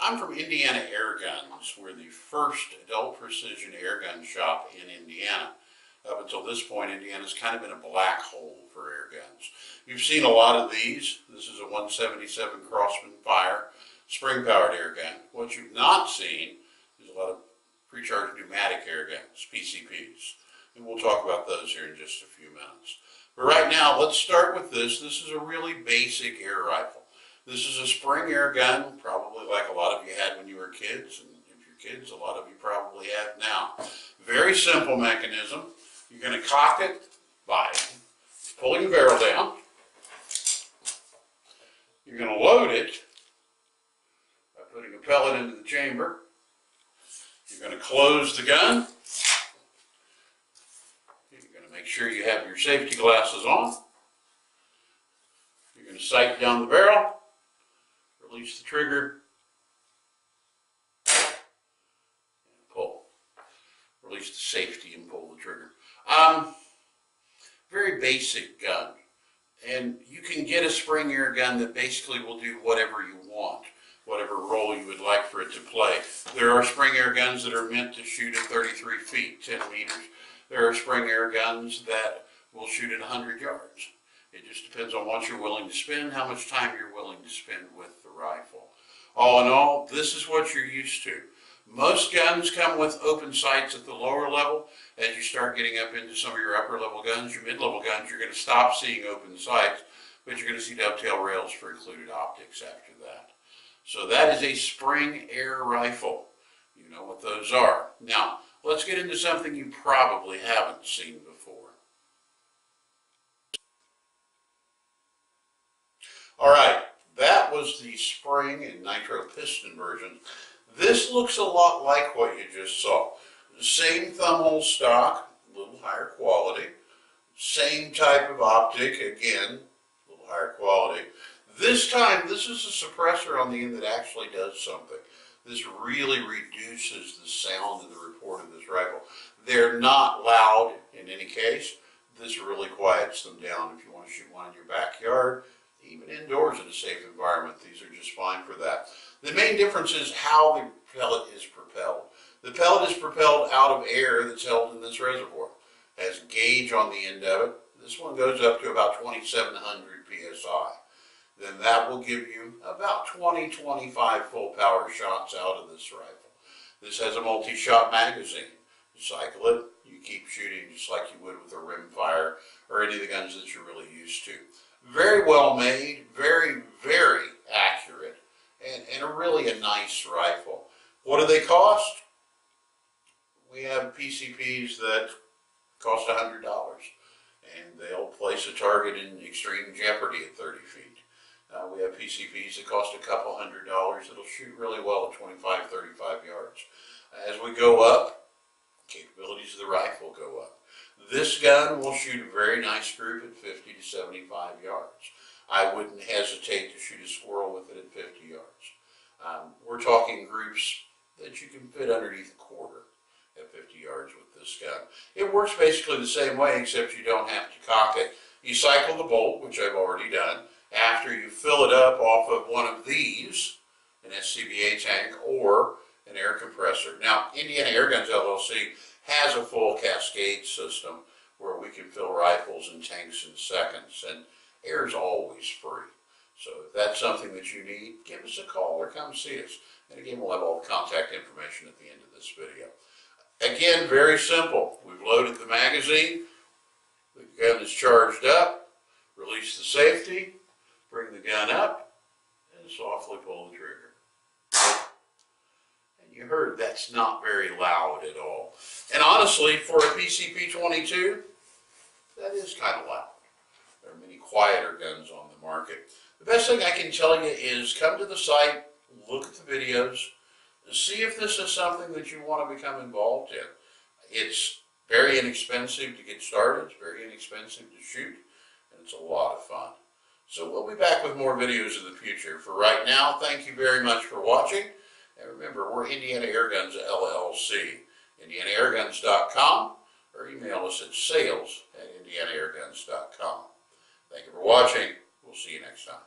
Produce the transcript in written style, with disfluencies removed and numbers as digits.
I'm from Indiana Airguns. We're the first adult precision airgun shop in Indiana. Up until this point, Indiana's kind of been a black hole for airguns. You've seen a lot of these. This is a 177 Crossman Fire spring-powered airgun. What you've not seen is a lot of pre-charged pneumatic airguns, PCPs. And we'll talk about those here in just a few minutes. But right now, let's start with this. This is a really basic air rifle. This is a spring air gun, probably like a lot of you had when you were kids, and if you're kids, a lot of you probably have now. Very simple mechanism. You're going to cock it by pulling the barrel down. You're going to load it by putting a pellet into the chamber. You're going to close the gun. You're going to make sure you have your safety glasses on. You're going to sight down the barrel. Release the trigger, and pull. Release the safety and pull the trigger. Very basic gun. And you can get a spring air gun that basically will do whatever you want, whatever role you would like for it to play. There are spring air guns that are meant to shoot at 33 feet, 10 meters. There are spring air guns that will shoot at 100 yards. It just depends on what you're willing to spend, how much time you're willing to spend with the rifle. All in all, this is what you're used to. Most guns come with open sights at the lower level. As you start getting up into some of your upper level guns, your mid-level guns, you're going to stop seeing open sights, but you're going to see dovetail rails for included optics after that. So that is a spring air rifle. You know what those are. Now, let's get into something you probably haven't seen before. All right, that was the spring and nitro piston version. This looks a lot like what you just saw. The same thumbhole stock, a little higher quality. Same type of optic, again, a little higher quality. This time, this is a suppressor on the end that actually does something. This really reduces the sound and the report of this rifle. They're not loud in any case. This really quiets them down if you want to shoot one in your backyard. Even indoors in a safe environment, these are just fine for that. The main difference is how the pellet is propelled. The pellet is propelled out of air that's held in this reservoir. It has a gauge on the end of it. This one goes up to about 2,700 psi. Then that will give you about 20-25 full power shots out of this rifle. This has a multi-shot magazine. You cycle it, you keep shooting just like you would with a rimfire or any of the guns that you're really used to. Very well made, very, very accurate, and really a nice rifle. What do they cost? We have PCPs that cost $100, and they'll place a target in extreme jeopardy at 30 feet. We have PCPs that cost a couple $100 that'll shoot really well at 25, 35 yards. As we go up, capabilities of the rifle go up. This gun will shoot a very nice group at 50 to 75 yards. I wouldn't hesitate to shoot a squirrel with it at 50 yards. We're talking groups that you can fit underneath a quarter at 50 yards with this gun. It works basically the same way, except you don't have to cock it. You cycle the bolt, which I've already done, after you fill it up off of one of these, an SCBA tank or an air compressor. Now, Indiana Airguns LLC has a full cascade system where we can fill rifles and tanks in seconds, and air is always free. So if that's something that you need, give us a call or come see us. And again, we'll have all the contact information at the end of this video. Again, very simple. We've loaded the magazine, the gun is charged up, release the safety, bring the gun up, and softly pull the trigger. You heard that's not very loud at all. And honestly, for a PCP 22, that is kind of loud. There are many quieter guns on the market. The best thing I can tell you is come to the site, look at the videos, see if this is something that you want to become involved in. It's very inexpensive to get started, it's very inexpensive to shoot, and it's a lot of fun. So we'll be back with more videos in the future. For right now, thank you very much for watching. And remember, we're Indiana Airguns LLC, indianaairguns.com, or email us at sales@indianaairguns.com. Thank you for watching. We'll see you next time.